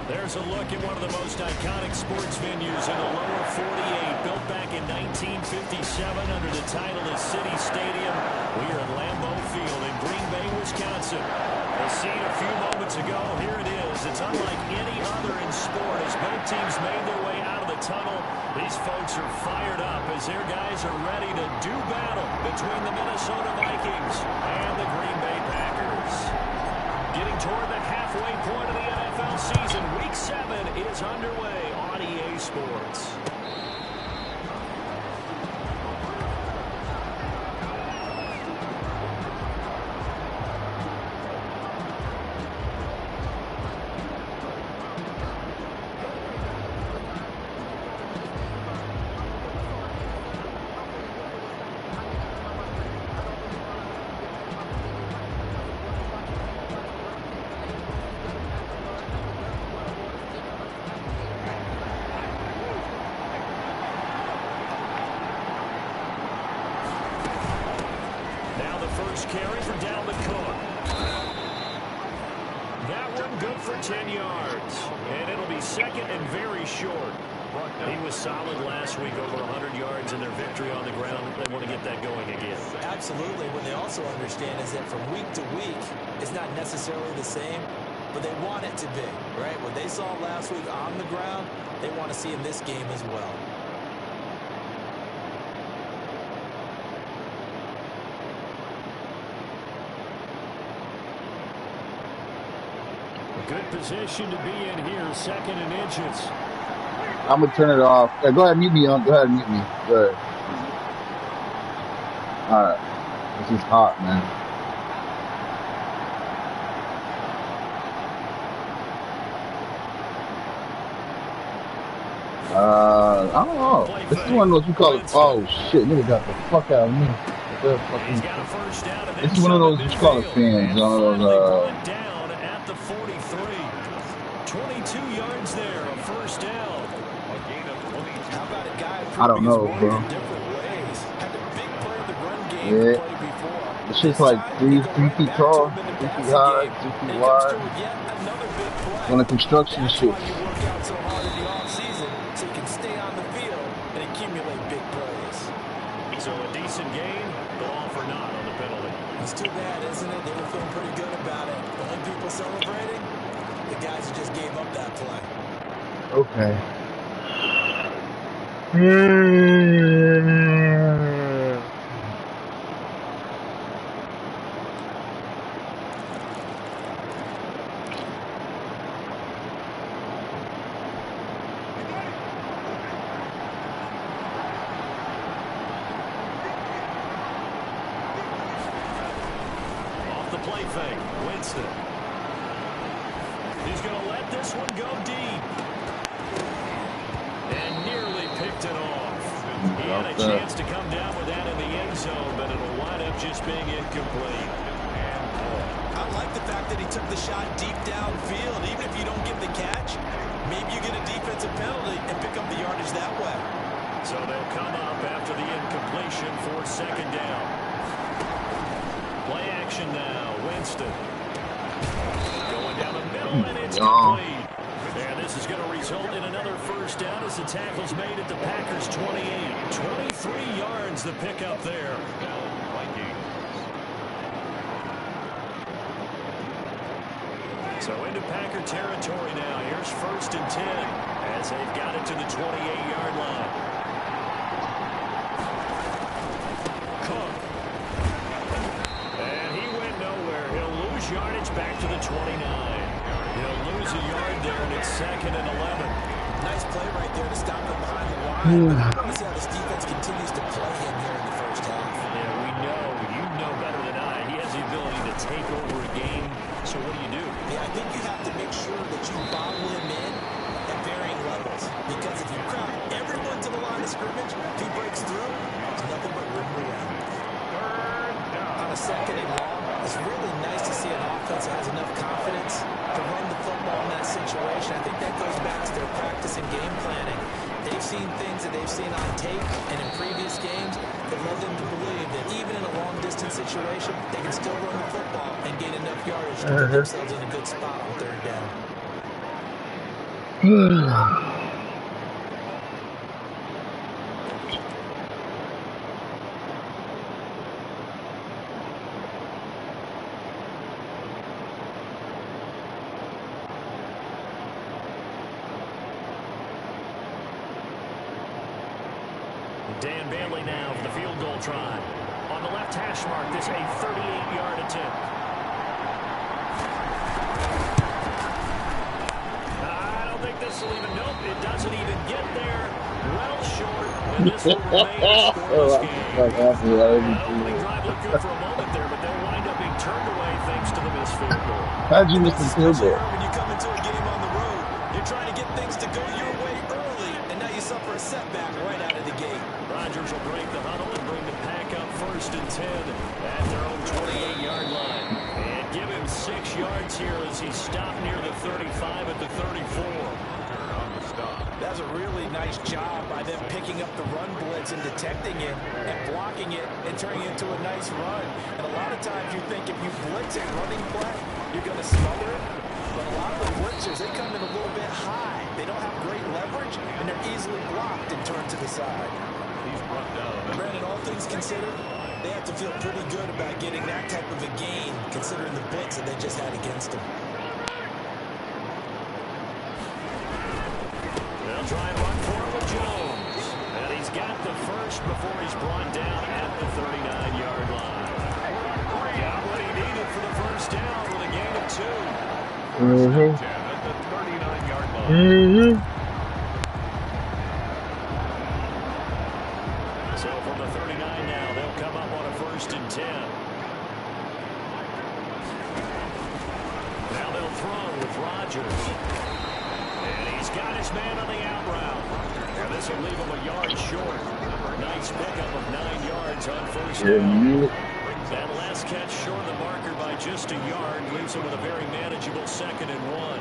There's a look at one of the most iconic sports venues in the lower 48, built back in 1957 under the title of City Stadium. We are at Lambeau Field in Green Bay, Wisconsin. The scene a few moments ago, here it is. It's unlike any other in sport as both teams made their way out of the tunnel. These folks are fired up as their guys are ready to do battle between the Minnesota Vikings and the Green Bay Packers. Getting toward the halfway point of the NFL season, Week 7 is underway on EA Sports. Carry for Dalvin Cook. That one good for 10 yards. And it'll be second and very short. He was solid last week, over 100 yards in their victory on the ground. They want to get that going again. Absolutely. What they also understand is that from week to week, it's not necessarily the same, but they want it to be, right? What they saw last week on the ground, they want to see in this game as well. Good position to be in here, second and inches. I'm going to turn it off. Yeah, go ahead and mute me. Go ahead and mute me. Go ahead. All right. This is hot, man. I don't know. This is one of those you call it. Oh, shit. Nigga got the fuck out of me. This is one of those you call it fans. One of those, 22 yards there, a first down. How about a guy I don't know, bro. Yeah. This shit's like 3 feet tall, 3 feet high, 2 feet wide. On the construction shit. So a decent gain, but all for naught on the penalty. It's too bad, isn't it? They were feeling pretty good about it. The only people celebrating, the guys who just gave up that play. Okay. Off the play fake, Winston. He's going to let this one go deep. And nearly picked it off. He had a chance to come down with that in the end zone, but it'll wind up just being incomplete. I like the fact that he took the shot deep downfield. Even if you don't get the catch, maybe you get a defensive penalty and pick up the yardage that way. So they'll come up after the incompletion for second down. Play action now, Winston. Going down the middle, and it's complete. And this is going to result in another first down as the tackle's made at the Packers' 28. 23 yards the pickup there. So into Packer territory now. Here's first and 10 as they've got it to the 28-yard line. Cook. And he went nowhere. He'll lose yardage back to the 29. He'll lose a yard there, and it's second and 11. Nice play right there to stop him behind the line. But I want to see how this defense continues to play him here in the first half. Yeah, we know. You know better than I. He has the ability to take over a game. So what do? Yeah, I think you have to make sure that you bottle him in at varying levels. Because if you crowd everyone to the line of scrimmage, if he breaks through, there's nothing but room around. On a second and long, it's really nice to see an offense that has enough confidence to run the football in that situation. I think that goes back to their practice and game planning. They've seen things that they've seen on tape and in previous games that led them to believe that even in a long-distance situation, they can still run the football and gain enough yardage to put themselves in a good spot on third down. Dan Bailey now for the field goal try. On the left hash mark, this a 38-yard attempt. I don't think this will even, nope, it doesn't even get there. Well short, and this will remain a scoreless game. Opening drive looked good for a moment there, but they'll wind up being turned away thanks to the missed field goal. How'd you miss the field goal? When you come into a game on the road, you're trying to get things to go your way early, and now you suffer a setback right out of the gate. Rodgers will break the huddle and bring the pack up 1st and 10 at their own 28-yard line. And give him 6 yards here as he stopped near the 35 at the 34. That was a really nice job by them picking up the run blitz and detecting it and blocking it and turning it into a nice run. And a lot of times you think if you blitz a running play, you're going to smother it. But a lot of the blitzers, they come in a little bit high. They don't have great leverage, and they're easily blocked and turned to the side. Brandon, all things considered, they have to feel pretty good about getting that type of a gain, considering the blitz that they just had against them. They'll try and run for it with Jones. And he's got the first before he's brought down at the 39-yard line. Got what he needed for the first down with a gain of 2. At the 39-yard line. So from the 39 now, they'll come up on a 1st and 10. Now they'll throw with Rodgers. And he's got his man on the out route. And this will leave him a yard short. Nice pickup of 9 yards on 1st down. That last catch short of the marker by just a yard leaves him with a very manageable 2nd and 1.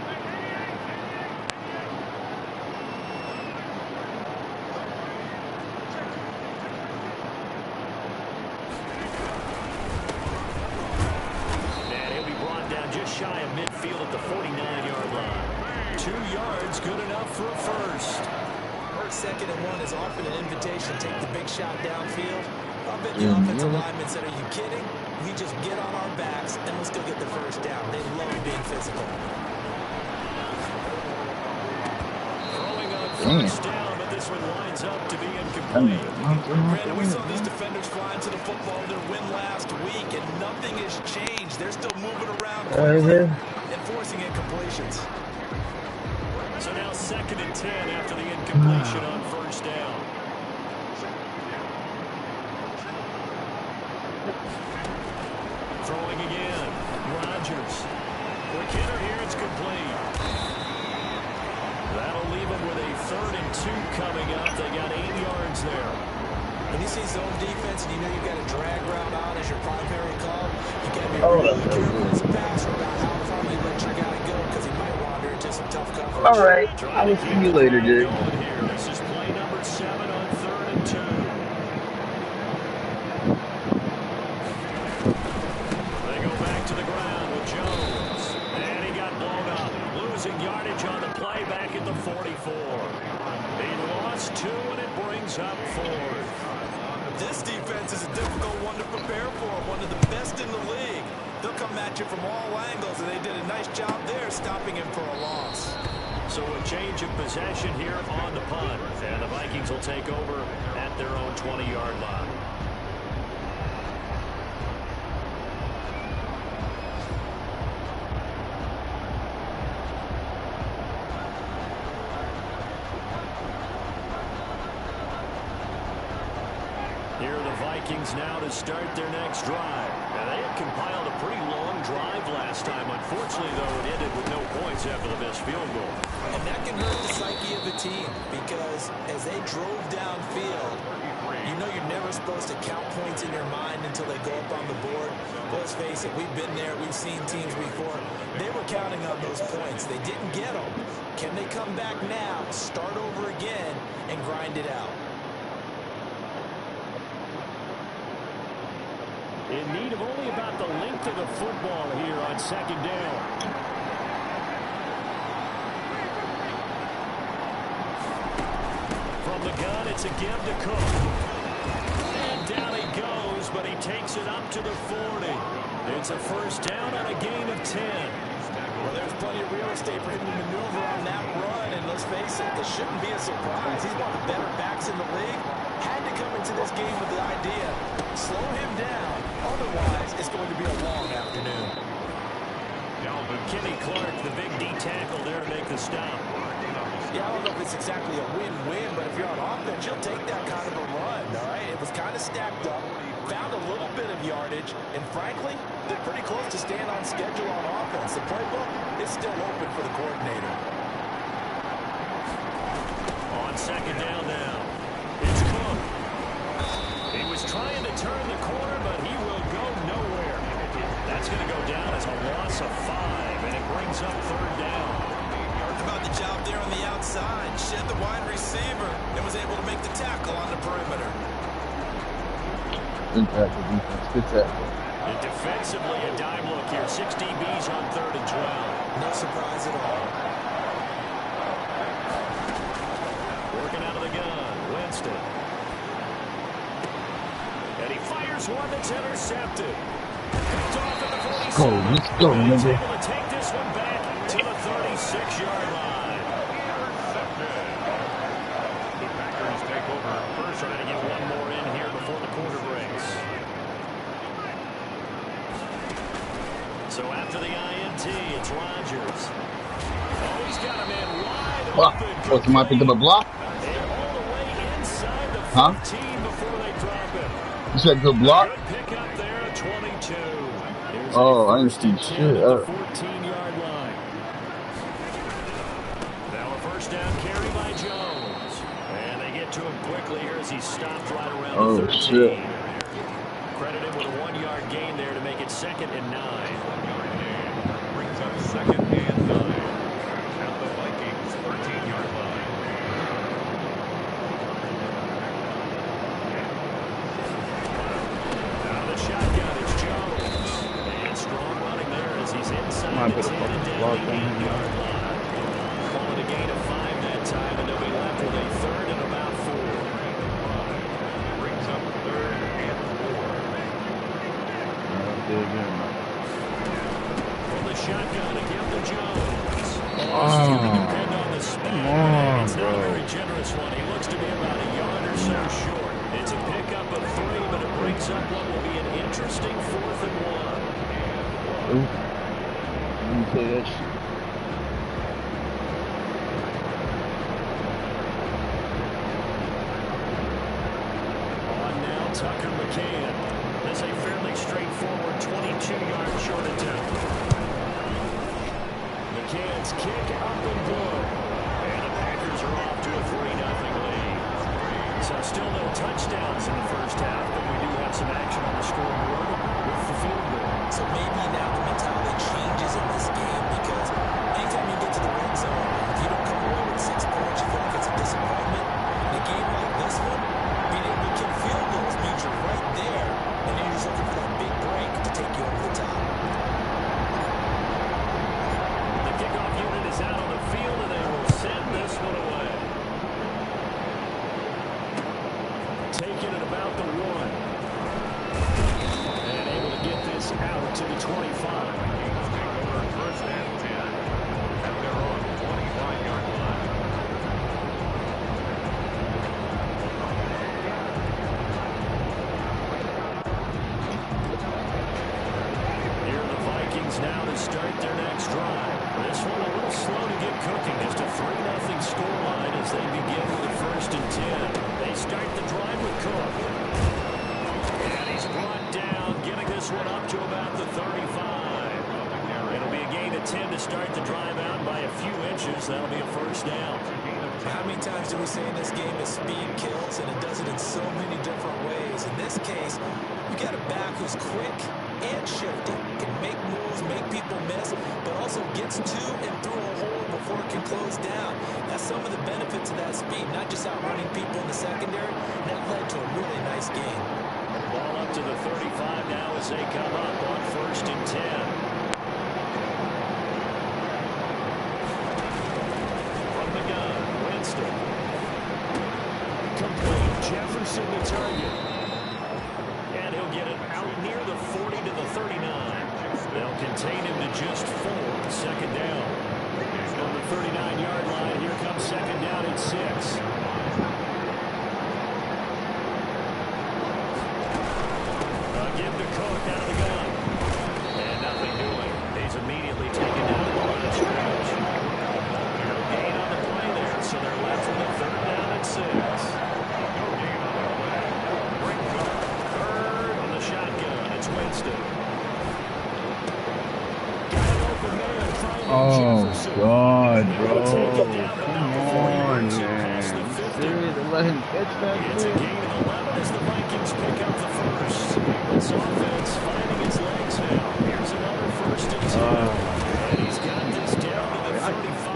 Shy of midfield at the 49-yard line. 2 yards, good enough for a first. 2nd and 1 is often an invitation to take the big shot downfield. I bet the offensive lineman said, are you kidding? We just get on our backs and let's go get the first down. They love being physical. Throwing on 1st down, but this one winds up to be incomplete. Brandon, we saw these defenders flying to the football in their win last week, and nothing has changed. They're still moving around quickly and forcing incompletions. So now 2nd and 10 after the incompletion on 1st down. Throwing again. Rodgers. Quick hitter here. It's complete. That'll leave them with a 3rd and 2 coming up. They got 8 yards there. When you see zone defense and you know you've got a drag route on as your primary call, you got to be really careful as a passer about how far you let your guy go because he might wander into some tough coverage. All right. I will see you later, dude. This is play number 7 on 3rd and 2. They go back to the ground with Jones. And he got blown up. Losing yardage on the play back at the 44. He lost 2 and it brings up 4th. This defense is a difficult one to prepare for, one of the best in the league. They'll come at you from all angles, and they did a nice job there stopping him for a loss. So a change of possession here on the punt, and the Vikings will take over at their own 20-yard line. Here are the Vikings now to start their next drive. Now, they had compiled a pretty long drive last time. Unfortunately, though, it ended with no points after the missed field goal. And that can hurt the psyche of a team because as they drove downfield, you know you're never supposed to count points in your mind until they go up on the board. Let's face it, we've been there. We've seen teams before. They were counting on those points. They didn't get them. Can they come back now, start over again, and grind it out? In need of only about the length of the football here on 2nd down. It's a give to Cook. And down he goes, but he takes it up to the 40. It's a first down on a gain of 10. Well, there's plenty of real estate for him to maneuver on that run, and let's face it, this shouldn't be a surprise. He's one of the better backs in the league. Had to come into this game with the idea, slow him down, otherwise it's going to be a long afternoon. Kenny Clark, the big D tackle there to make the stop. Yeah, I don't know if it's exactly a win-win, but if you're on offense, you'll take that kind of a run, all right? It was kind of stacked up, found a little bit of yardage, and frankly, they're pretty close to staying on schedule on offense. The playbook is still open for the coordinator. On second down now, it's Cook. He was trying to turn the corner, but he will go nowhere. That's going to go down as a loss of 5, and it brings up third down. Talked about the job there on the outside. Shed the wide receiver and was able to make the tackle on the perimeter. Good tackle, defense. Good tackle. And defensively, a dime look here. 6 DBs on 3rd and 12. No surprise at all. Working out of the gun, Winston. And he fires one that's intercepted. Let's go, nigga. He's able to take this one back to the 36-yard line. The Packers take over first, trying to get one more in here before the quarter breaks. So after the INT, it's Rodgers. Oh, he's got a man wide open. What's my pick up a block? And all the way inside the 15 before they drop him. You said good block? Good pick up there at 22. Oh, I didn't see shit. 14-yard line. Now a first down carry by Jones. And they get to him quickly here as he stopped right around the 13. Shit. Credit him with a 1-yard gain there to make it 2nd and 9. Brings up 2nd and 9 at the Vikings 13-yard line. Out of the shotgun, it's Jones. And strong running there as he's inside the 10 and down the 8-yard line. Calling a gain of 5 that time, and they'll be left with a 3rd and about 4. Brings up 3rd and 4. From the shotgun, a give to Jones. He's going to depend on the speed. It's not a very generous one. He looks to be about a yard or so short. It's a pickup of 3, but it brings up what will be an interesting 4th and 1. Ooh. Let me play that shit. On now, Tucker McCann. This a fairly straightforward 22-yard short attempt. McCann's kick up and good. And the Packers are off to a 3-0 lead. So still no touchdowns in the first half, but we do have some action on the scoreboard with the field goal. So maybe now the mentality changes in this game because anytime you get to the red zone, if you don't come away with 6 points, you feel like it's a disappointment. In a game like this one, being able to kick field goals means you're right there, and you're just looking for that big break to take you over the top. The kickoff unit is out on the field, and they will send this one away. Taking it about the 1. And able to get this out to the 25. First and 10. And they're on the 25-yard line. Here are the Vikings now to start their next drive. This one a little slow to get cooking. Just a 3-0 scoreline as they begin with a 1st and 10. They start the drive with Cook. And he's brought down, getting this one up to about the 35. It'll be a gain of 10 to start the drive out by a few inches. That'll be a first down. How many times do we say in this game that speed kills, and it does it in so many different ways? In this case, you got a back who's quick and shifty, can make moves, make people miss, but also gets to and through a hole before it can close down. That's some of the benefits of that speed, not just outrunning people in the secondary. That led to a really nice game. Ball up to the 35 now as they come up on 1st and 10. From the gun, Winston. Complete. target. And he'll get it out near the 40 to the 39. They'll contain him to just 4. Second down. On the 39-yard line, here comes second down at 6. Give to Cook out of the gun. And nothing doing. He's immediately taken down at the line of scrimmage. No gain on the play there, so they're left with a third down at 6. No gain on the play. Brings up third on the shotgun. It's Winston. Got an open man. Oh, God, bro. Come on, man. Seriously, let him catch that. It's a gain of 11 as the Vikings pick up the first. This offense finding its legs now. Here's another first and 10. And he's got this down to the 35.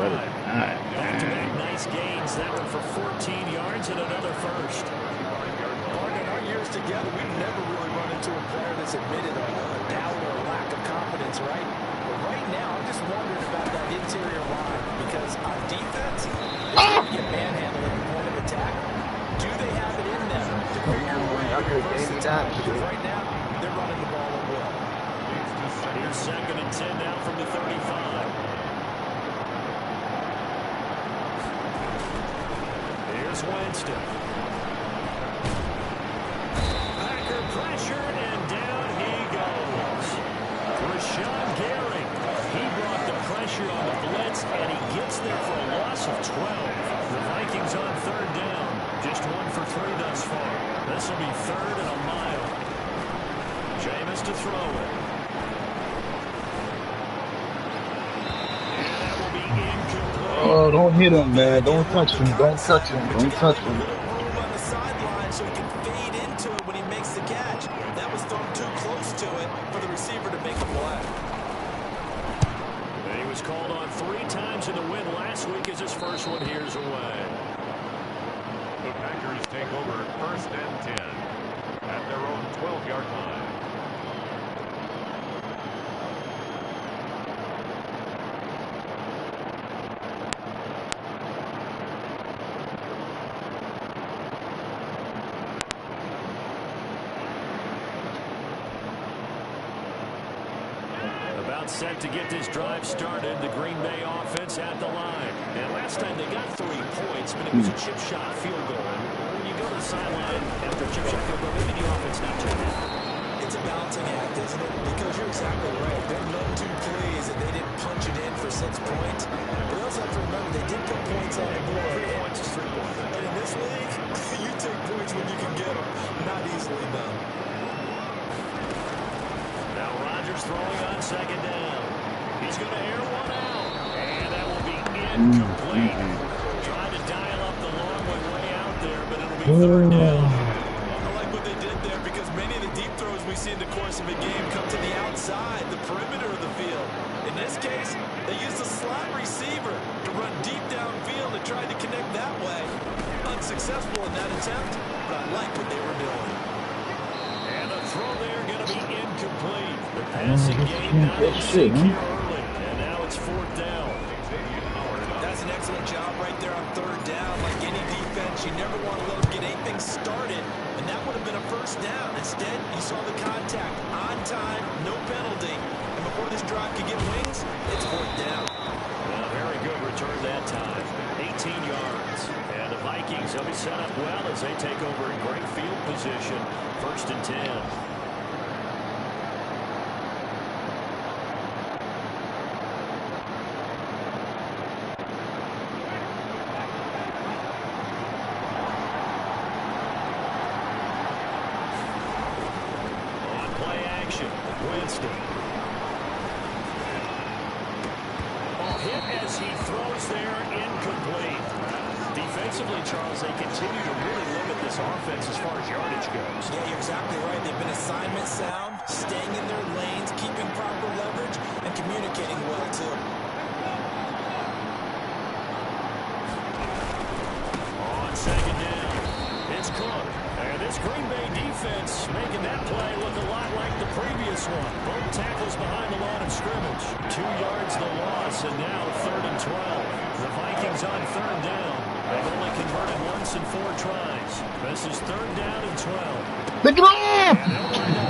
Back-to-back nice gains. That one for 14 yards and another first. Mark, in our years together, we've never really run into a player that's admitted a doubt or a lack of confidence, right? But right now, I'm just wondering about that interior line because on defense, they're going to get manhandled at the point of attack. Do they have it in them to figure a way to reverse the time? Because right now, they're running the ball at will. Here's second and 10 now from the 35. Here's Winston. Packer pressured, and down he goes. Rashawn Gary. He brought the pressure on the blitz, and he gets there for a loss of 12. The Vikings on third down. Just 1 for 3 thus far. This will be third and a mile. Jameis to throw it. And that will be incomplete. Oh, don't hit him, man. Don't touch him. Don't touch him. Don't touch him. Room on the sideline so he can fade into it when he makes the catch. That was thrown too close to it for the receiver to make a play. He was called on 3 times in the win last week as his first one here's away. The Packers take over first and 10 at their own 12-yard line. About set to get this drive started. The Green Bay offense at the line. And last time they got 3 points, but it was a chip shot field goal. When you go to the sideline after a chip shot field goal, maybe the offense not too bad. It's a balancing act, isn't it? Because you're exactly right. They're none too pleased that they didn't punch it in for 6 points. But you also have to remember they did put points on the board. 3 points is 3 points. And in this league, you take points when you can get them. Not easily done. Now Rodgers throwing on second down. He's going to air one out. And that will be incomplete. Trying to dial up the long way out there, but it'll be third down. I like what they did there because many of the deep throws we see in the course of a game come to the outside, the perimeter of the field. In this case, they used a slot receiver to run deep downfield and tried to connect that way. Unsuccessful in that attempt, but I like what they were doing. And the throw there going to be incomplete. The passing game not in sync here early. And now it's 4th down. That's an excellent job right there on third down. Like any defense, you never want to let them get anything started, and that would have been a first down. Instead, you saw the contact on time, no penalty, and before this drive could get wings, it's 4th down. Well, very good return that time. 18 yards. And the Vikings will be set up well as they take over in great field position. 1st and 10. Winston. Hit as he throws there, incomplete. Defensively, Charles, they continue to really limit this offense as far as yardage goes. Yeah, you're exactly right. They've been assignment sound, staying in their lanes, keeping proper leverage, and communicating well, too. On second down, it's Cook. And this Green Bay defense making that play look a lot like the previous one. Both tackles behind the line of scrimmage. 2 yards the loss, and now 3rd and 12. The Vikings on third down. They've only converted once in 4 tries. This is 3rd down and 12. Pick it up!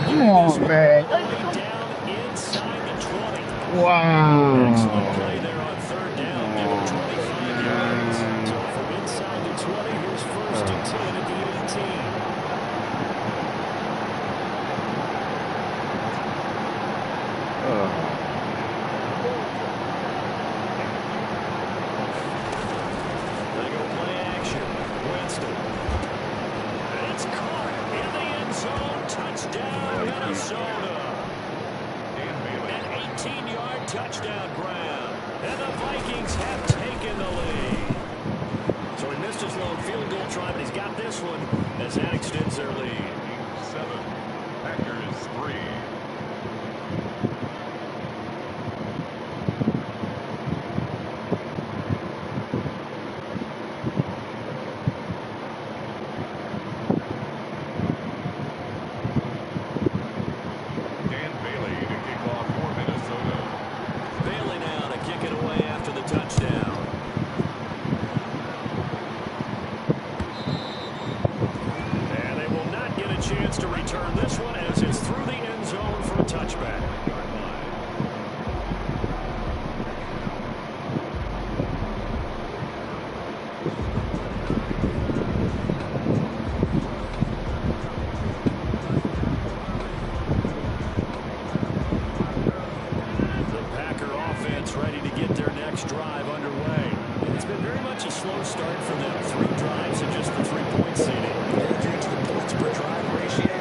Come on, man. Down inside the 20. Wow. Excellent play there on 3rd down. Give him 25 yards. So from inside the 20, here's 1st and 10 at the 18. They go play action. Winston. It's caught in the end zone. Touchdown, Minnesota. An 18-yard touchdown grab. And the Vikings have taken the lead. So he missed his long field goal try, but he's got this one as that extends their lead. 7, Packers 3. Dan Bailey to kick off for Minnesota. Bailey now to kick it away after the touchdown. And they will not get a chance to return this one as it's through the end zone for a touchback. The Packer offense ready to get their next drive underway. It's been very much a slow start for them. 3 drives and just the 3-point seeding. If you're into the points per drive ratio,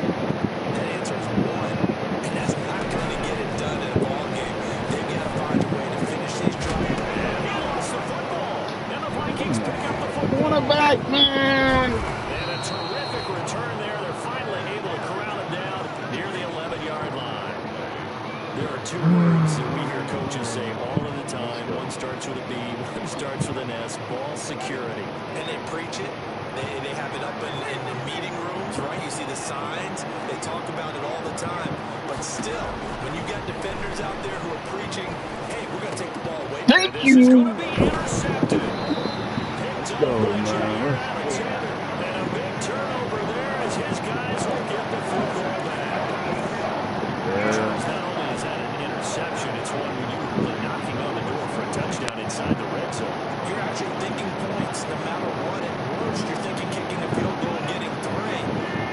that answer is 1. And that's not going to get it done in a ball game. They've got to find a way to finish these drives. And he lost the football. And the Vikings pick up the football. Corner back, man. And a terrific return there. They're finally able to corral him down near the 11-yard line. There are 2 words that we hear coaches say all of the time. One starts with a B, one starts with an S. Ball security. And they preach it. They have it up in the meeting rooms, right? You see the signs. They talk about it all the time. But still, when you got defenders out there who are preaching, hey, we're going to take the ball away. Thank This is going to you. be intercepted. Picked up by Jair Alexander. And a big turnover there as his guys will get the football back. Charles, not only is that an interception, it's one when you were knocking on the door for a touchdown inside the red zone. You're actually thinking points no matter what. At worst, you're thinking kicking a field goal and getting 3.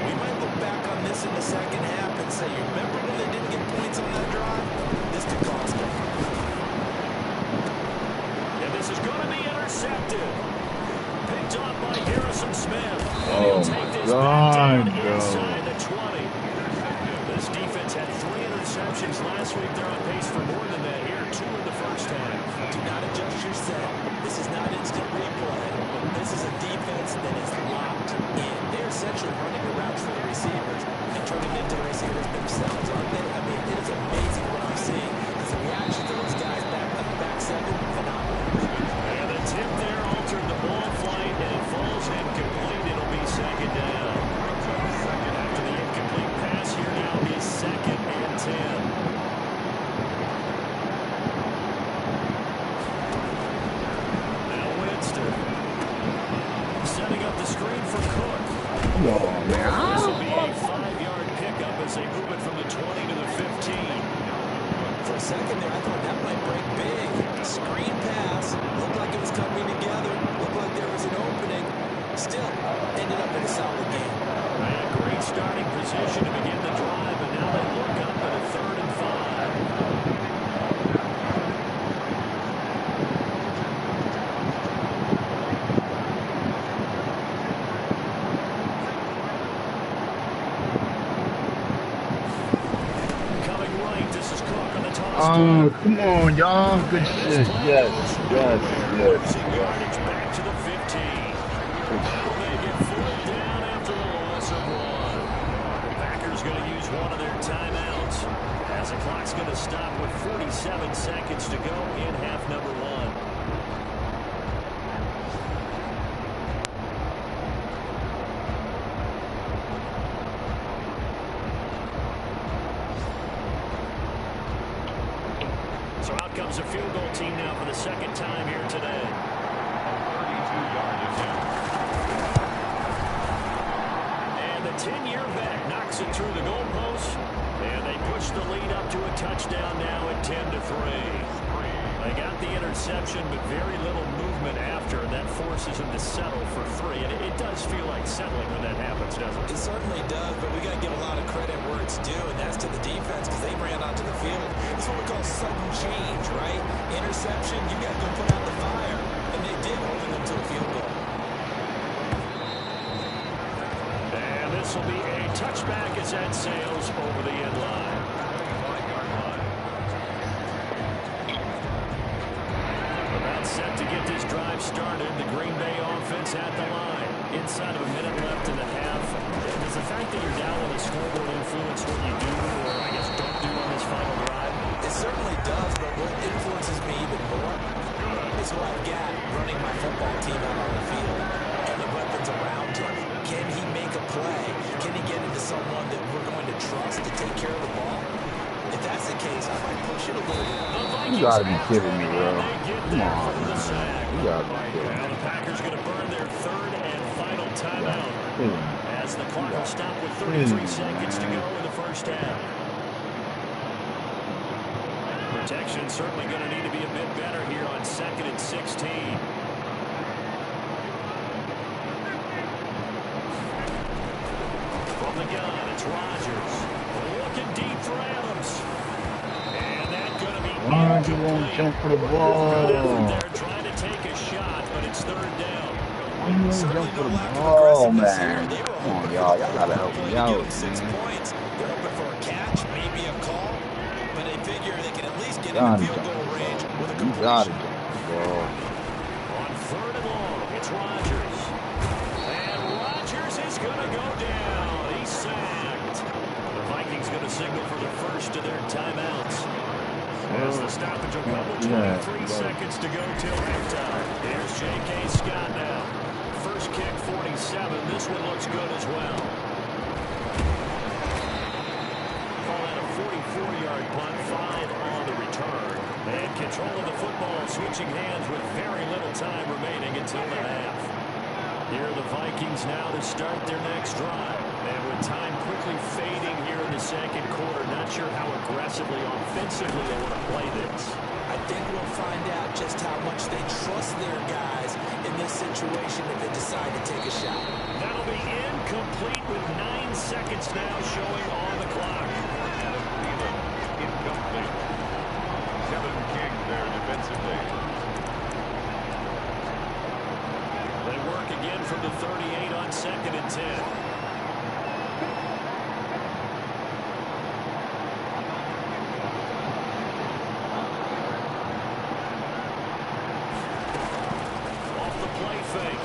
We might look back on this in the second half and say, you remember when they didn't get points on that drive? This could cost them. And this is going to be intercepted. Picked off by Harrison Smith. Oh, He'll my take this God, back down bro. inside the 20. This defense had 3 interceptions last week. They're on pace for more than that here. 2 in the first half. Do not adjust your set. This is not instant replay. This is a defense that is locked in. They're essentially running the routes for the receivers and turning into the receivers themselves, aren't they? I mean, it is amazing what I'm seeing. As the reaction to those guys back on the back 7, phenomenal. And the tip there altered the ball flight, and it falls incomplete. It'll be 2nd down. After the incomplete pass, here now is 2nd and 10. Setting up the screen for Cook. Come on, man. This will be a 5-yard pickup as they move it from the 20 to the 15. For a second there, I thought that might break big. Screen pass. Looked like it was coming together. Looked like there was an opening. Still, ended up in a solid game. A great starting position to begin the drive, but now they look up at a 3rd and 5. Oh, come on, y'all. Good shit. Yes, yes, yes. Yardage back to the 15. They get 4th down after the loss of 1. The Packers going to use one of their timeouts as the clock's going to stop with 47 seconds to go in half number 1. So out comes a field goal team now for the 2nd time here today. 2-yard attempt. And the 10-year vet knocks it through the goalpost. And they push the lead up to a touchdown now at 10-3. They got the interception, but very little movement after, and that forces them to settle for 3. And it does feel like settling when that happens, doesn't it? It certainly does, but we got to give a lot of credit where it's due, and that's to the defense because they ran onto the field. It's what we call sudden change, right? Interception, you got to go put out the fire, and they did, holding them to a field goal. And this will be a touchback as that sails over the end line. 5-yard line. Set to get this drive started. The Green Bay offense at the line. Inside of a minute left in the half. Does the fact that you're down on the scoreboard influence what you do, or I guess don't do on this final drive? It certainly does, but what influences me even more is what I've got running my football team out on the field and the weapons around him. Can he make a play? Can he get into someone that we're going to trust to take care of the ball? If that's the case, I might push it a little bit. You gotta be kidding me, bro. Come on, man. You gotta be kidding me. Now the Packers going to burn their third and final timeout as the clock will stop with 33 seconds to go in the first half. Protection certainly going to need to be a bit better here on 2nd and 16. From the gun, it's Rodgers. Looking deep for Adams. And that's going to be Why do you want to jump for the ball? They're trying to take a shot, but it's 3rd down. Why do you want to jump for the ball, man? Come on, y'all. Y'all gotta help me out, man. 6 points. They're hoping for a catch, maybe a call, but they figure they can at least get in the field goal range with a completion. You gotta jump for the ball. On 3rd and long, it's Rodgers. And Rodgers is going to go down. He's sacked. The Vikings going to signal for the first of their timeouts. As the stoppage will come with 23 seconds to go till halftime. Here's J.K. Scott now. First kick, 47. This one looks good as well. Call that a 44-yard punt, 5 on the return. And control of the football, switching hands with very little time remaining until the half. Here are the Vikings now to start their next drive. And with time quickly fading here in the 2nd quarter, not sure how aggressively, offensively they want to play this. I think we'll find out just how much they trust their guys in this situation if they decide to take a shot. That'll be incomplete with 9 seconds now showing on the clock. Incomplete. Kevin King there defensively. They work again from the 38 on 2nd and 10.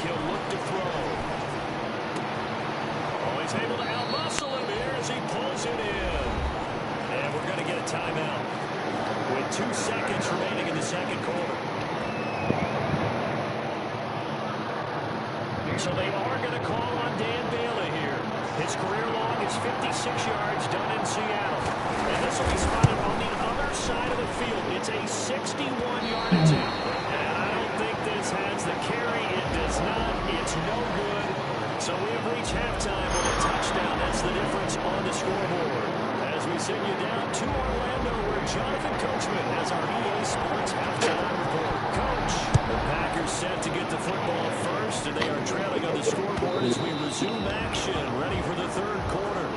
He'll look to throw. Oh, he's able to outmuscle him here as he pulls it in. And we're going to get a timeout with 2 seconds remaining in the 2nd quarter. So they are going to call on Dan Bailey here. His career long is 56 yards done in Seattle. And this will be spotted on the other side of the field. It's a 61-yard attempt. And I don't think this has the carry. It does not. It's no good. So we have reached halftime with a touchdown. That's the difference on the scoreboard. As we send you down to Orlando, where Jonathan Coachman has our EA Sports halftime report. Coach, the Packers set to get the football first, and they are trailing on the scoreboard as we resume action, ready for the 3rd quarter.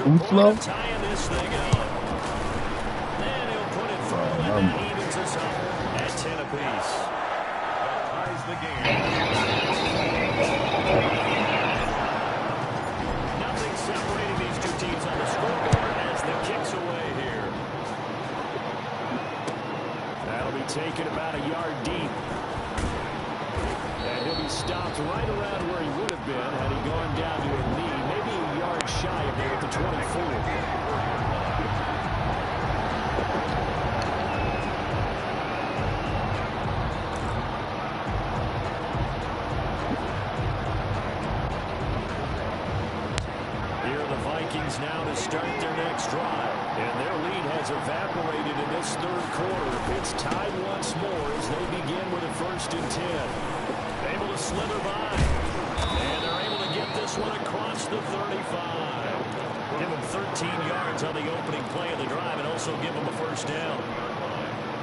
extra Too point slow? of tying this thing up. And he'll put it through, and that evens us up at 10 apiece. That ties the game. Nothing separating these two teams on the scoreboard as the kick's away here. That'll be taken about a yard deep. And he'll be stopped right around where he would have been had he gone down to a knee, maybe a yard shy of there at the 24. Now to start their next drive, and their lead has evaporated in this third quarter. It's tied once more as they begin with a 1st and 10. Able to slither by, and they're able to get this one across the 35. Give them 13 yards on the opening play of the drive and also give them a 1st down.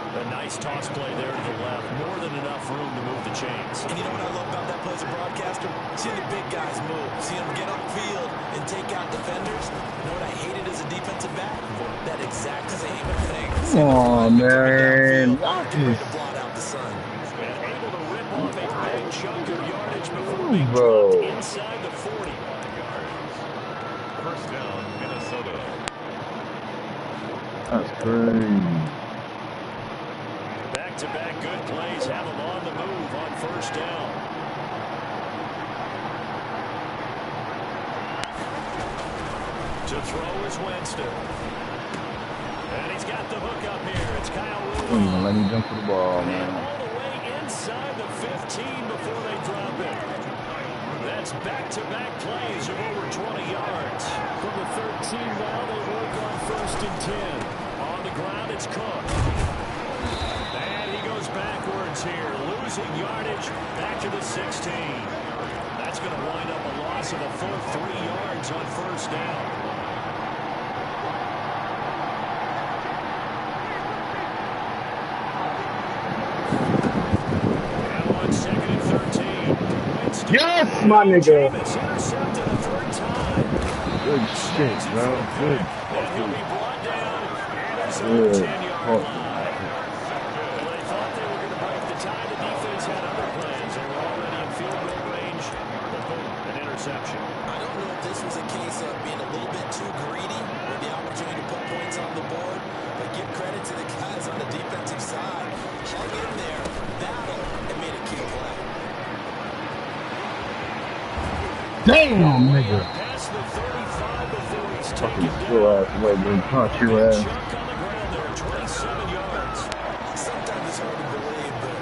A nice toss play there to the left. More than enough room to move the chains. And you know what I love about that play as a broadcaster? Seeing the big guys move. Seeing them get upfield and take out defenders. You know what I hated as a defensive back? That exact same thing. Come on, man. Blot out the sun. And able to rip off a big chunk of yardage before being bro. dropped inside the 40. Yards. 1st down, Minnesota. That's crazy. Back-to-back good plays have them on the move on 1st down. To throw is Winston. And he's got the hook up here. It's Kyle Rudolph. Let me jump for the ball, And man. all the way inside the 15 before they drop it. That's back-to-back plays of over 20 yards. From the 13 now, they work on 1st and 10. On the ground, it's Cook. And he goes backwards here, losing yardage back to the 16. That's going to wind up a loss of a full 3 yards on 1st down. And on 2nd and 13. Winston. Yes, my nigga. Jameis intercepted a 3rd time. Good shit, bro. Good. And he'll be brought down and it's on Good. the 10-yard line. Well, they thought they were going to break the tie. The defense had other plans. They were already in field goal range. But boom, an interception. I don't know if this was a case of being a little bit too greedy with the opportunity to put points on the board, but give credit to the guys on the defensive side. Hung in there, battled, and made a key play. Damn, nigga. Past the 35 before he's Fucking taken your down. ass away, man. Punch your Big ass. chunk on the ground there, 27 yards. Sometimes it's hard to believe, but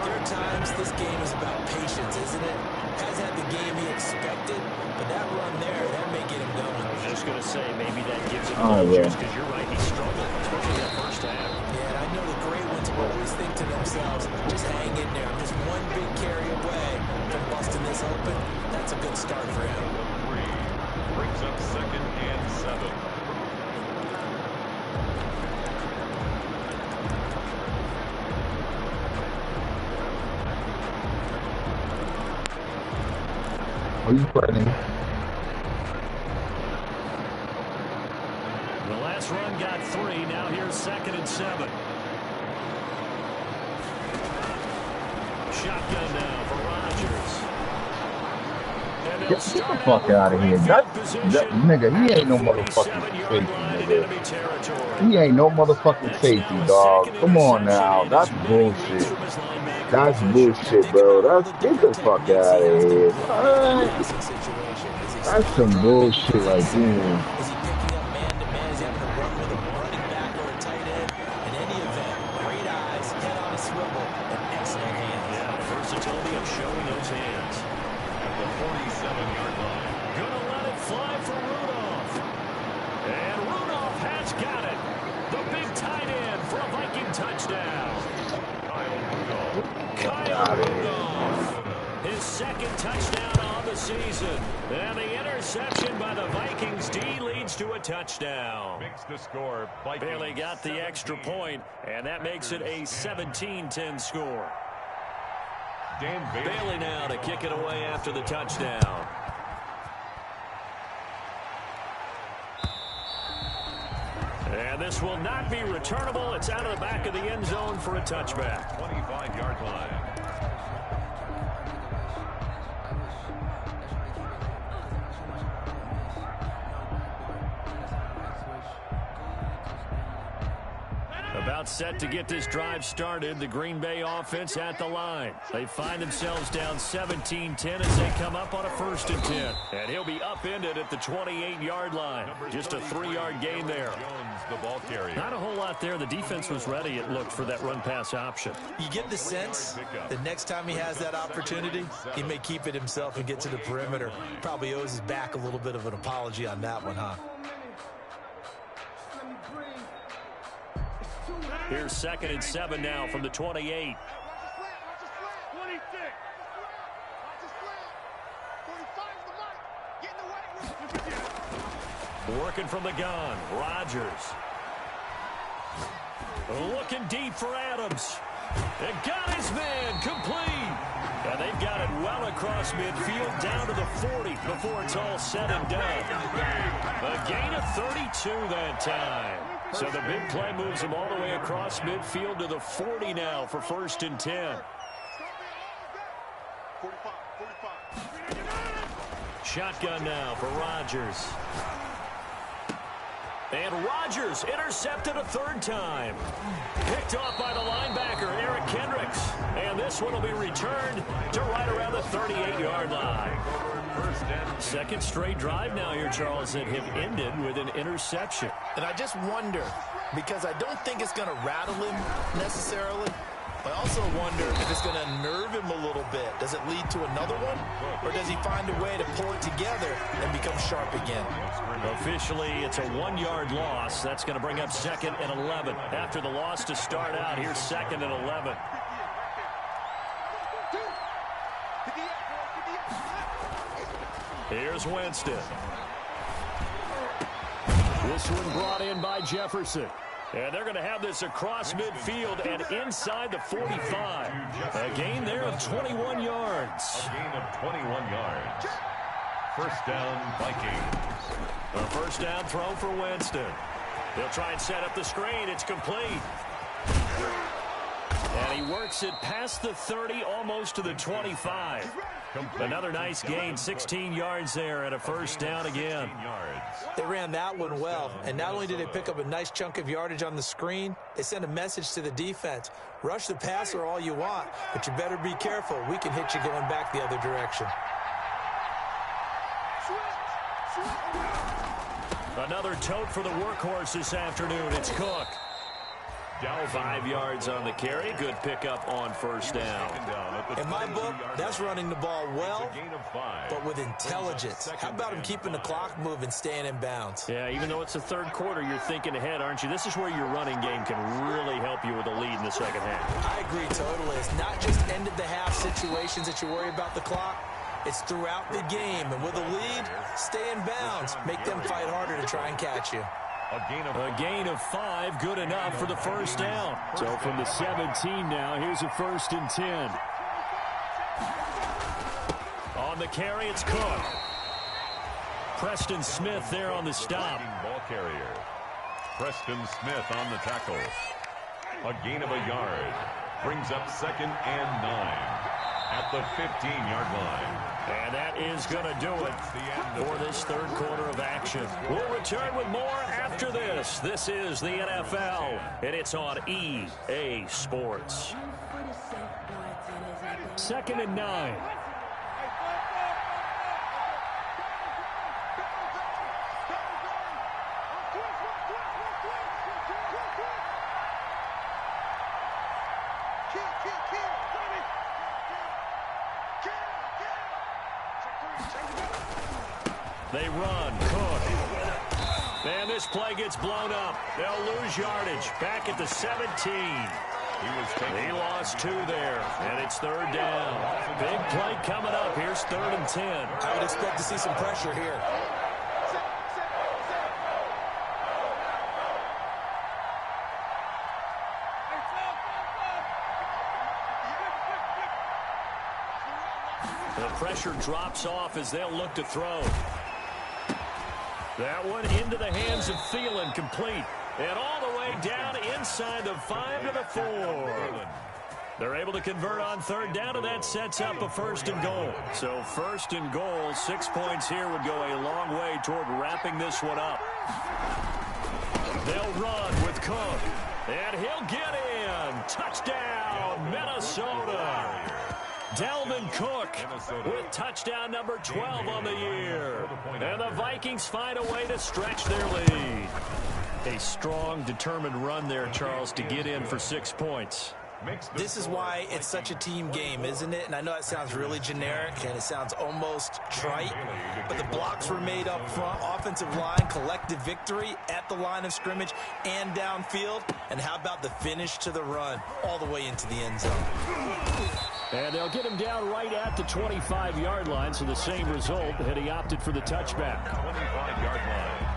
there are times this game is about patience, isn't it? Has had the game he expected, but that run there, that may get him going. I was just going to say, maybe that gives him Oh, a yeah. juice, because you're right, he struggled, especially that 1st half. Yeah, and I know the great ones always think to themselves, just hang in there. I'm just one big carry away from busting this open. That's a good start for him. 3 brings up 2nd and 7. Are you playing? The last run got 3. Now here's 2nd and 7. Shotgun now for Rodgers. And they'll Get the start fuck out of here. That nigga, he ain't no motherfucking 47-yard safety, line in nigga. enemy territory. He ain't no motherfucking safety, dog. Come on now. That's bullshit. That's bullshit, bro. That's get the fuck out of here. What? That's some bullshit right there. Is he picking up man-to-man? Is he having to run with a running back or a tight end? In any event, great eyes, head on a swivel, and excellent hands. Yeah, versatility of showing those hands. At the 47-yard line. Gonna let it fly for Rudolph. And Rudolph has got it. The big tight end for a Viking touchdown. Kyle Rudolph. His 2nd touchdown on the season. And the interception by the Vikings D leads to a touchdown. Makes the score. Vikings Bailey got the extra point, and that makes it a 17-10 score. Dan Bailey now to kick it away after the touchdown. And this will not be returnable. It's out of the back of the end zone for a touchback. 25-yard line. About set to get this drive started. The Green Bay offense at the line. They find themselves down 17-10 as they come up on a 1st and 10. And he'll be upended at the 28-yard line. Just a 3-yard gain there. Jones, the ball carrier. Not a whole lot there. The defense was ready, it looked, for that run-pass option. You get the sense the next time he has that opportunity, he may keep it himself and get to the perimeter. Probably owes his back a little bit of an apology on that one, huh? Here's 2nd and 7 now from the 28. Working from the gun, Rodgers. Looking deep for Adams. And got his man complete. And they've got it well across midfield down to the 40 before it's all said and done. A gain of 32 that time. So the big play moves him all the way across midfield to the 40 now for 1st and 10. Shotgun now for Rodgers. And Rodgers intercepted a 3rd time. Picked off by the linebacker, Eric Kendricks. And this one will be returned to right around the 38-yard line. 2nd straight drive now here, Charles, that have ended with an interception. And I just wonder, because I don't think it's going to rattle him necessarily. I also wonder if it's going to nerve him a little bit. Does it lead to another one? Or does he find a way to pull it together and become sharp again? Officially, it's a 1-yard loss. That's going to bring up 2nd and 11. After the loss to start out, here's 2nd and 11. Here's Winston. This one brought in by Jefferson. And they're going to have this across midfield and inside the 45. A gain there of 21 yards. A gain of 21 yards. 1st down, Vikings. A 1st down throw for Winston. They'll try and set up the screen. It's complete. And he works it past the 30, almost to the 25. Another nice gain, 16 yards there, and a 1st down again. They ran that one well, and not only did they pick up a nice chunk of yardage on the screen, they sent a message to the defense. Rush the passer all you want, but you better be careful. We can hit you going back the other direction. Another tote for the workhorse this afternoon. It's Cook. 5 yards on the carry. Good pickup on 1st down. In my book, that's running the ball well, but with intelligence. How about him keeping the clock moving, staying in bounds? Yeah, even though it's the 3rd quarter, you're thinking ahead, aren't you? This is where your running game can really help you with a lead in the 2nd half. I agree totally. It's not just end of the half situations that you worry about the clock. It's throughout the game. And with a lead, stay in bounds. Make them fight harder to try and catch you. A gain of 5, good enough for the 1st down. So from the 17 now, here's a 1st and 10. On the carry, it's Cook. Preston Smith there on the stop. Ball carrier. Preston Smith on the tackle. A gain of a yard. Brings up 2nd and 9 at the 15-yard line. And that is going to do it for this 3rd quarter of action. We'll return with more after this. This is the NFL, and it's on EA Sports. 2nd and 9. They run. Cook. And this play gets blown up. They'll lose yardage. Back at the 17. He lost 2 there. And it's 3rd down. Big play coming up. Here's 3rd and 10. I would expect to see some pressure here. The pressure drops off as they'll look to throw. That one into the hands of Thielen, complete. And all the way down inside the 5 to the 4. They're able to convert on third down, and that sets up a 1st and goal. So 1st and goal, 6 points here would go a long way toward wrapping this one up. They'll run with Cook, and he'll get in. Touchdown, Minnesota. Dalvin Cook with touchdown number 12 on the year. And the Vikings find a way to stretch their lead. A strong, determined run there, Charles, to get in for 6 points. This is why it's such a team game, isn't it? And I know it sounds really generic and it sounds almost trite, but the blocks were made up front, offensive line, collective victory at the line of scrimmage and downfield. And how about the finish to the run all the way into the end zone? And they'll get him down right at the 25-yard line, so the same result had he opted for the touchback. 25-yard line.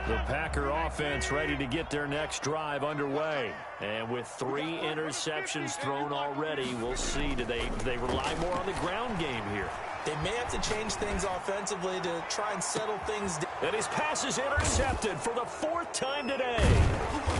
The Packer offense ready to get their next drive underway. And with 3 interceptions thrown already, we'll see, do they rely more on the ground game here? They may have to change things offensively to try and settle things down. And his pass is intercepted for the 4th time today.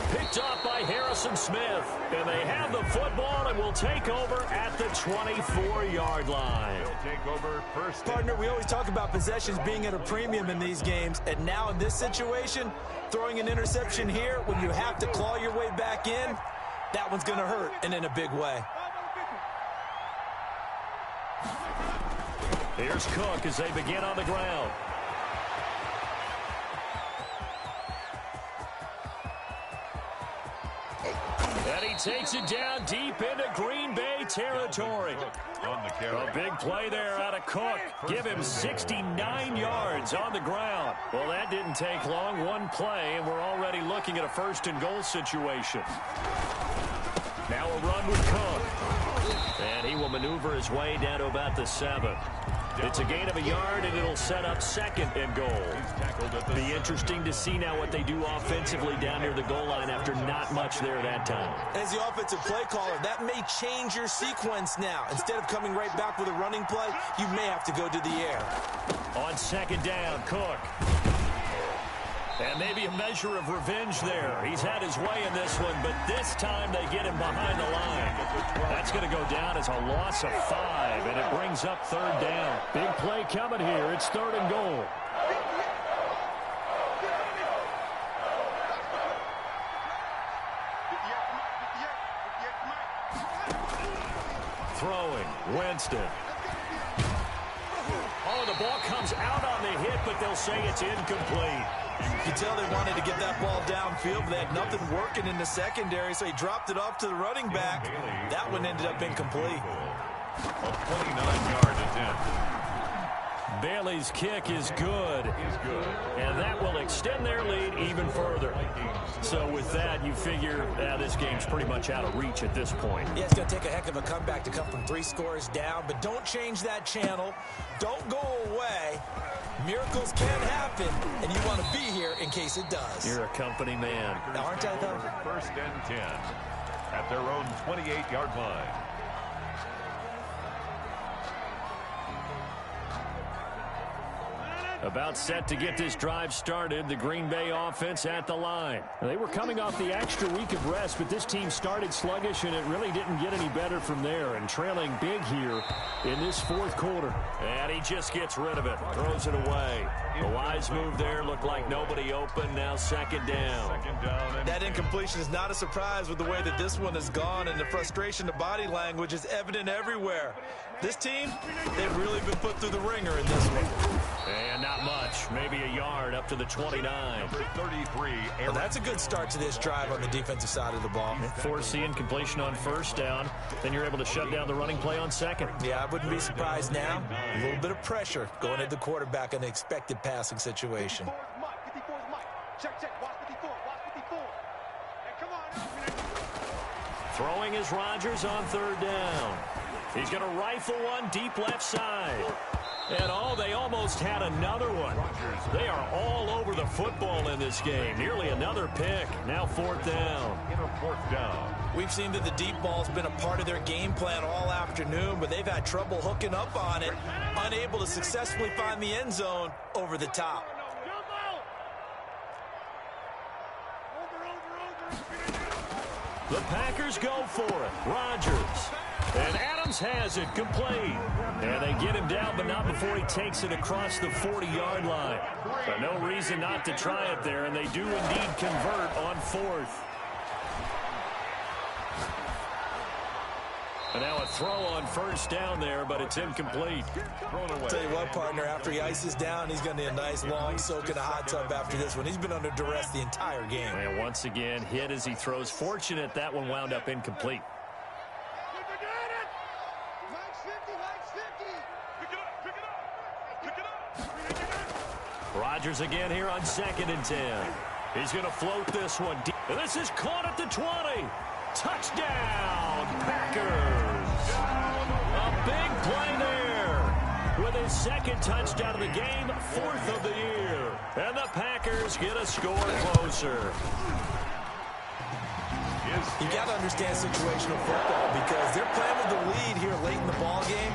Picked off by Harrison Smith. And they have the football and will take over at the 24-yard line. They'll take over first. Partner, we always talk about possessions being at a premium in these games. And now in this situation, throwing an interception here when you have to claw your way back in, that one's going to hurt, and in a big way. Here's Cook as they begin on the ground. And he takes it down deep into Green Bay territory. A big play there out of Cook. Give him 69 yards on the ground. Well, that didn't take long. One play, and we're already looking at a 1st and goal situation. Now a run with Cook. And he will maneuver his way down to about the 7. It's a gain of a yard, and it'll set up 2nd and goal. Be interesting to see now what they do offensively down near the goal line after not much there that time. As the offensive play caller, that may change your sequence now. Instead of coming right back with a running play, you may have to go to the air. On 2nd down, Cook. And maybe a measure of revenge there. He's had his way in this one, but this time they get him behind the line. That's going to go down as a loss of 5, and it brings up 3rd down. Big play coming here. It's 3rd and goal. Throwing, Winston. Oh, the ball comes out on the hit, but they'll say it's incomplete. You can tell they wanted to get that ball downfield, but they had nothing working in the secondary, so he dropped it off to the running back. That one ended up incomplete. A 29-yard attempt. Bailey's kick is good. And that will extend their lead even further. So with that, you figure this game's pretty much out of reach at this point. Yeah, it's going to take a heck of a comeback to come from 3 scores down, but don't change that channel. Don't go away. Miracles can happen, and you want to be here in case it does. You're a company man. Now, aren't I, though? 1st and 10 at their own 28-yard line. About set to get this drive started, the Green Bay offense at the line. They were coming off the extra week of rest, but this team started sluggish, and it really didn't get any better from there, and trailing big here in this 4th quarter. And he just gets rid of it, throws it away. The wise move there, looked like nobody open, now 2nd down. That incompletion is not a surprise with the way that this one has gone, and the frustration, the body language is evident everywhere. This team, they've really been put through the ringer in this one. And not much, maybe a yard up to the 29. Number 33. Well, that's a good start to this drive on the defensive side of the ball. Force incompletion on 1st down, then you're able to shut down the running play on 2nd. Yeah, I wouldn't be surprised now. A little bit of pressure going at the quarterback in an expected passing situation. Throwing is Rodgers on 3rd down. He's going to rifle one deep left side. And they almost had another one. They are all over the football in this game. Nearly another pick. Now 4th down. In a 4th down. We've seen that the deep ball's been a part of their game plan all afternoon, but they've had trouble hooking up on it, unable to successfully find the end zone over the top. The Packers go for it. Rodgers. And Adams has it, complete. And they get him down, but not before he takes it across the 40-yard line. But no reason not to try it there, and they do indeed convert on fourth. And now a throw on first down there, but it's incomplete. Tell you what, partner, after he ices down, he's going to need a nice long soak in a hot tub after this one. He's been under duress the entire game. And once again, hit as he throws. Fortunate that one wound up incomplete. Rodgers again here on 2nd and 10. He's going to float this one deep. And this is caught at the 20. Touchdown, Packers. A big play there. With his second touchdown of the game, 4th of the year. And the Packers get a score closer. You got to understand situational football because they're playing with the lead here late in the ball game.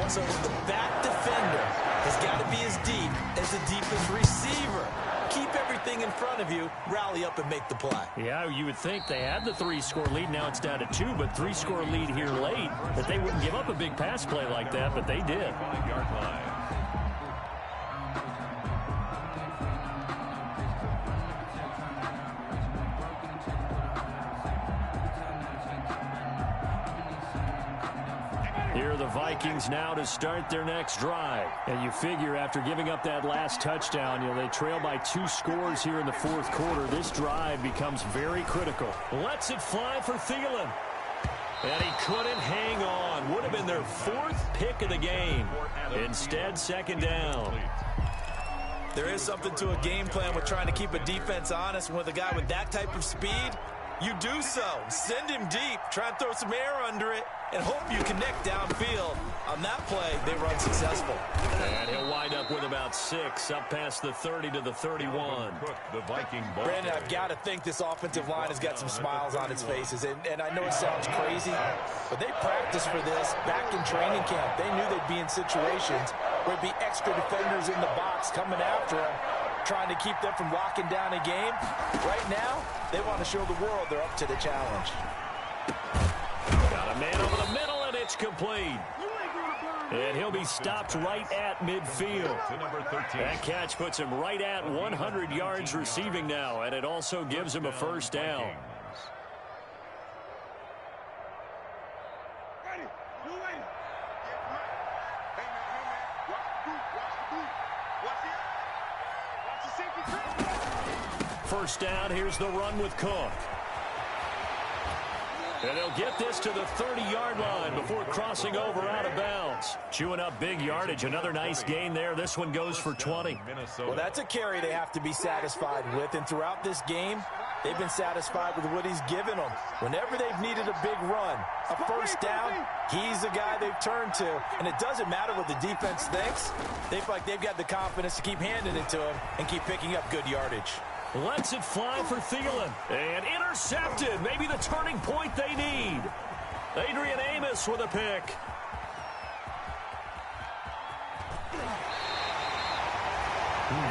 So the back defender has got to be as deep as the deepest receiver. Keep everything in front of you, rally up and make the play. Yeah, you would think they had the 3-score lead. Now it's down to 2, but 3-score lead here late, that they wouldn't give up a big pass play like that, but they did. Here are the Vikings now to start their next drive. And you figure after giving up that last touchdown, they trail by 2 scores here in the 4th quarter. This drive becomes very critical. Lets it fly for Thielen. And he couldn't hang on. Would have been their 4th pick of the game. Instead, 2nd down. There is something to a game plan with trying to keep a defense honest. With a guy with that type of speed, you do so. Send him deep. Try and throw some air under it and hope you connect downfield. On that play, they were unsuccessful. And he'll wind up with about 6, up past the 30 to the 31. Brandon, I've got to think this offensive line has got some smiles on its faces. And I know it sounds crazy, but they practiced for this back in training camp. They knew they'd be in situations where there'd be extra defenders in the box coming after them, trying to keep them from locking down a game. Right now, they want to show the world they're up to the challenge. Got a man over the middle, and it's complete. And he'll be stopped right at midfield. That catch puts him right at 100 yards receiving now, and it also gives him a first down. First down, here's the run with Cook. And they'll get this to the 30-yard line before crossing over out of bounds. Chewing up big yardage. Another nice gain there. This one goes for 20. Well, that's a carry they have to be satisfied with. And throughout this game, they've been satisfied with what he's given them. Whenever they've needed a big run, a first down, he's the guy they've turned to. And it doesn't matter what the defense thinks. They feel like they've got the confidence to keep handing it to him and keep picking up good yardage. Lets it fly for Thielen. And intercepted. Maybe the turning point they need. Adrian Amos with a pick.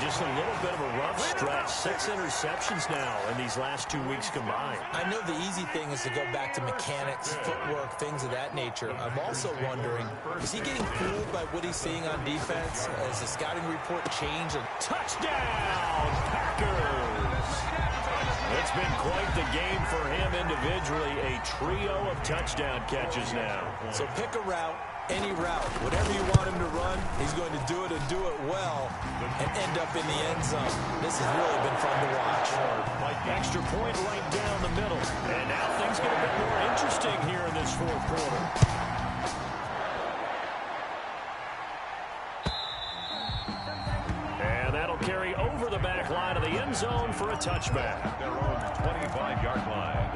Just a little bit of a rough stretch. 6 interceptions now in these last 2 weeks combined. I know the easy thing is to go back to mechanics, footwork, things of that nature. I'm also wondering, is he getting fooled by what he's seeing on defense? Has the scouting report changed? Touchdown, Packers! It's been quite the game for him individually. A trio of touchdown catches now. So pick a route, any route. Whatever you want him to run, he's going to do it and do it well and end up in the end zone. This has really been fun to watch. Extra point right down the middle. And now things get a bit more interesting here in this 4th quarter. And that'll carry over the back line of the end zone for a touchback. Their own 25-yard line.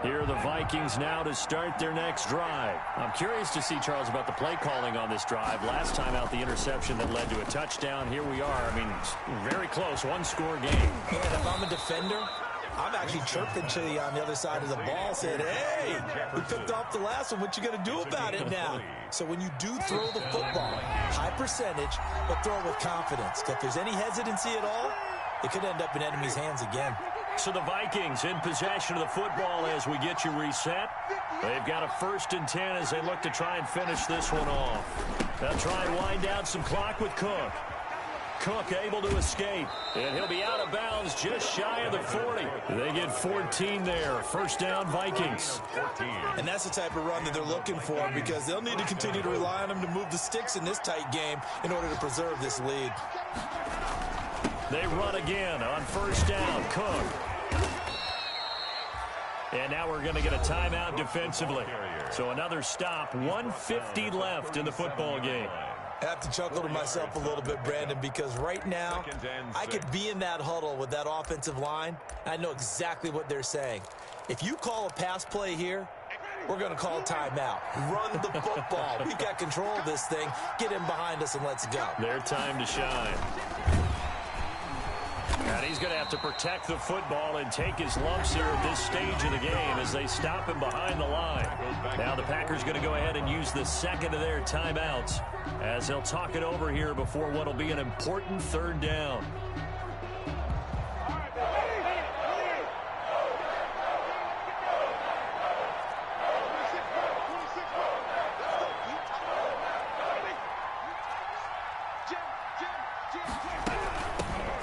Here are the Vikings now to start their next drive. I'm curious to see, Charles, about the play calling on this drive. Last time out, the interception that led to a touchdown. Here we are. I mean, very close, 1-score game. And if I'm a defender, I'm actually chirping to you on the other side of the ball, saying, hey, we picked off the last one. What you going to do about it now? So when you do throw the football, high percentage, but throw it with confidence. If there's any hesitancy at all, it could end up in enemy's hands again. So the Vikings in possession of the football as we get you reset. They've got a 1st and 10 as they look to try and finish this one off. They'll try and wind down some clock with Cook. Cook able to escape, and he'll be out of bounds just shy of the 40. They get 14 there. 1st down, Vikings. 14. And that's the type of run that they're looking for, because they'll need to continue to rely on them to move the sticks in this tight game in order to preserve this lead. They run again on 1st down. Cook. And now we're going to get a timeout defensively. So another stop. 1:50 left in the football game. I have to chuckle to myself a little bit, Brandon, because right now I could be in that huddle with that offensive line. I know exactly what they're saying. If you call a pass play here, we're going to call timeout. Run the football. We've got control of this thing. Get him behind us and let's go. Their time to shine. And he's going to have to protect the football and take his lumps here at this stage of the game as they stop him behind the line. Now the Packers going to go ahead and use the second of their timeouts as they'll talk it over here before what will be an important 3rd down.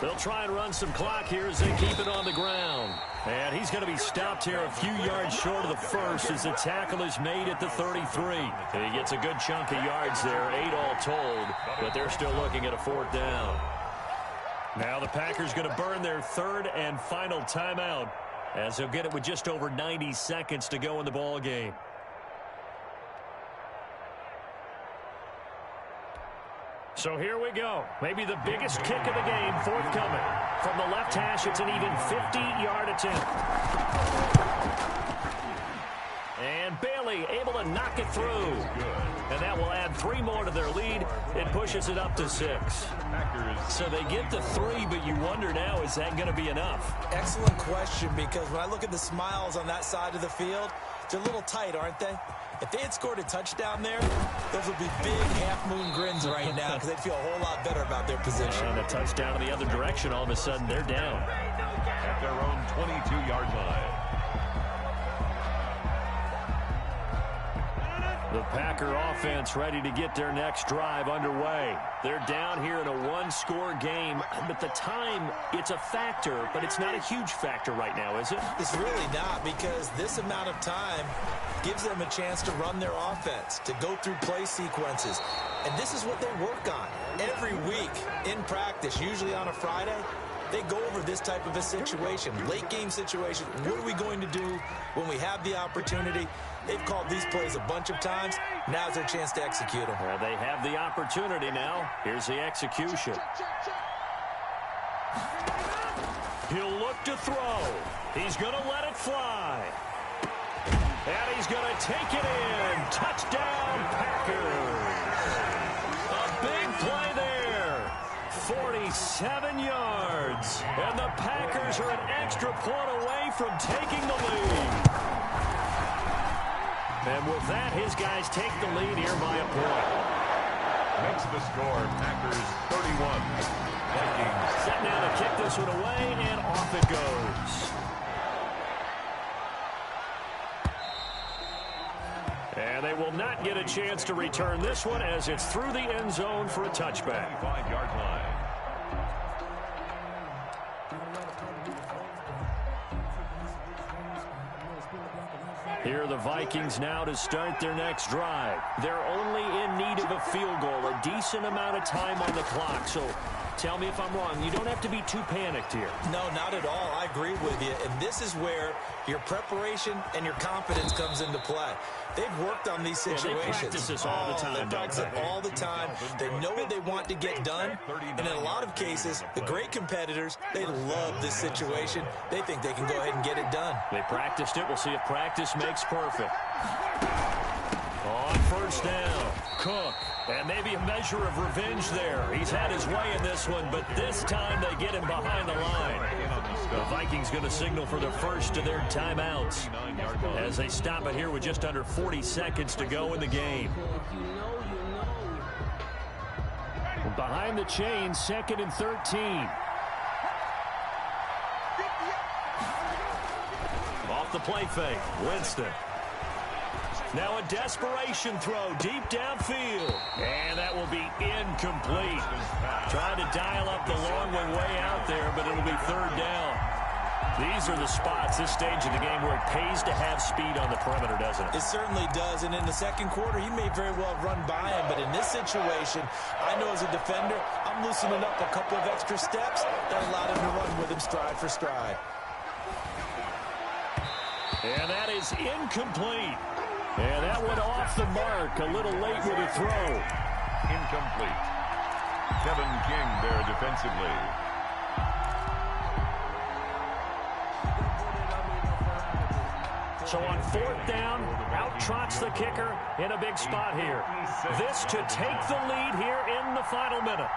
They'll try and run some clock here as they keep it on the ground. And he's going to be stopped here a few yards short of the 1st as the tackle is made at the 33. And he gets a good chunk of yards there, 8 all told, but they're still looking at a 4th down. Now the Packers going to burn their 3rd and final timeout as they'll get it with just over 90 seconds to go in the ball game. So here we go. Maybe the biggest kick of the game forthcoming. From the left hash, it's an even 50-yard attempt. And Bailey able to knock it through. And that will add 3 more to their lead. It pushes it up to 6. So they get to 3, but you wonder now, is that going to be enough? Excellent question, because when I look at the smiles on that side of the field, they're a little tight, aren't they? If they had scored a touchdown there, those would be big half-moon grins right now because they'd feel a whole lot better about their position. And a touchdown in the other direction, all of a sudden they're down. At their own 22-yard line. The Packer offense ready to get their next drive underway. They're down here in a 1-score game, but the time, it's a factor, but it's not a huge factor right now, is it? It's really not, because this amount of time gives them a chance to run their offense, to go through play sequences. And this is what they work on every week in practice, usually on a Friday. They go over this type of a situation, late game situation. What are we going to do when we have the opportunity? They've called these plays a bunch of times. Now's their chance to execute them. Well, they have the opportunity now. Here's the execution. He'll look to throw. He's going to let it fly. And he's going to take it in. Touchdown, Packers. A big play there. 47 yards. And the Packers are an extra point away from taking the lead. And with that, his guys take the lead here by a point. Makes the score, Packers 31. Vikings. Set now to kick this one away, and off it goes. And they will not get a chance to return this one as it's through the end zone for a touchback. 25-yard line. Here are the Vikings now to start their next drive. They're only in need of a field goal, a decent amount of time on the clock. So tell me if I'm wrong. You don't have to be too panicked here. No, not at all. I agree with you. And this is where your preparation and your confidence comes into play. They've worked on these situations. They practice this all the time. They practice it all the time. They know what they want to get done. And in a lot of cases, the great competitors, they love this situation. They think they can go ahead and get it done. They practiced it. We'll see if practice makes perfect. On first down, Cook. And maybe a measure of revenge there. He's had his way in this one, but this time they get him behind the line. The Vikings going to signal for the first of their timeouts as they stop it here with just under 40 seconds to go in the game. Behind the chain, 2nd and 13. Off the play fake, Winston. Now a desperation throw deep downfield. And that will be incomplete. Trying to dial up the long one way out there, but it'll be 3rd down. These are the spots, this stage of the game, where it pays to have speed on the perimeter, doesn't it? It certainly does. And in the second quarter, he may very well run by him. But in this situation, I know as a defender, I'm loosening up a couple of extra steps that allowed him to run with him stride for stride. And that is incomplete. And that went off the mark a little late with a throw. Incomplete. Kevin King there defensively. So on 4th down, out trots the kicker in a big spot here. This to take the lead here in the final minute.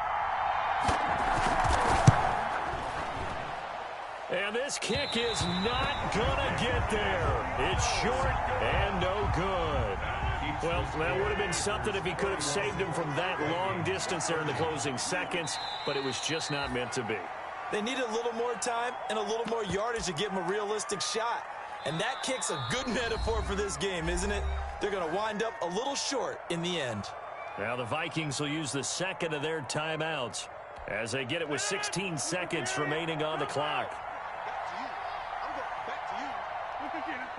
And this kick is not going to get there. It's short and no good. Well, that would have been something if he could have saved him from that long distance there in the closing seconds, but it was just not meant to be. They need a little more time and a little more yardage to give him a realistic shot. And that kick's a good metaphor for this game, isn't it? They're going to wind up a little short in the end. Now the Vikings will use the 2nd of their timeouts as they get it with 16 seconds remaining on the clock.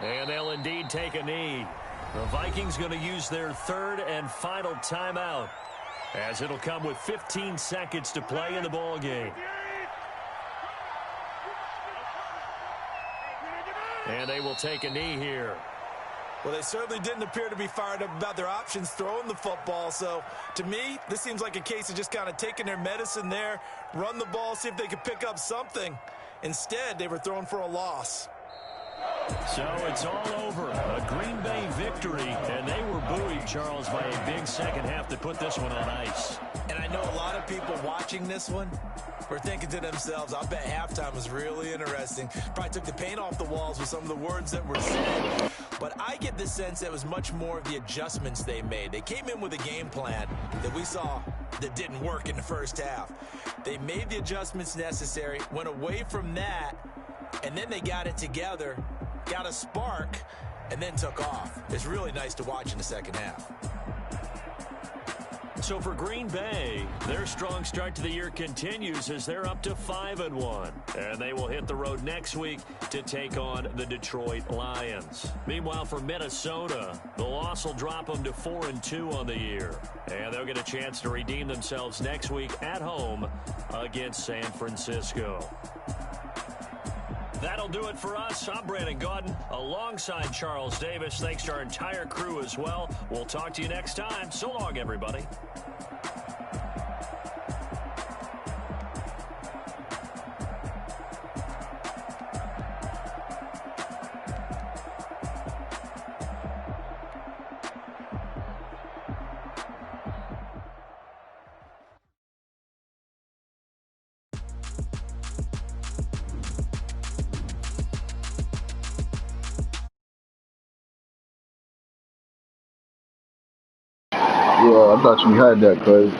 And they'll indeed take a knee. The Vikings going to use their 3rd and final timeout as it'll come with 15 seconds to play in the ball game. And they will take a knee here. Well, they certainly didn't appear to be fired up about their options throwing the football. So, to me, this seems like a case of just kind of taking their medicine there, run the ball, see if they could pick up something. Instead, they were throwing for a loss. So it's all over. A Green Bay victory, and they were buoyed, Charles, by a big second half to put this one on ice. And I know a lot of people watching this one were thinking to themselves, I bet halftime was really interesting. Probably took the paint off the walls with some of the words that were said. But I get the sense that it was much more of the adjustments they made. They came in with a game plan that we saw that didn't work in the first half. They made the adjustments necessary, went away from that, and then they got it together, got a spark, and then took off. It's really nice to watch in the second half. So for Green Bay, their strong start to the year continues as they're up to 5-1. And they will hit the road next week to take on the Detroit Lions. Meanwhile, for Minnesota, the loss will drop them to 4-2 on the year. And they'll get a chance to redeem themselves next week at home against San Francisco. That'll do it for us. I'm Brandon Gaudin alongside Charles Davis. Thanks to our entire crew as well. We'll talk to you next time. So long, everybody. Yeah, I thought you had that, cuz.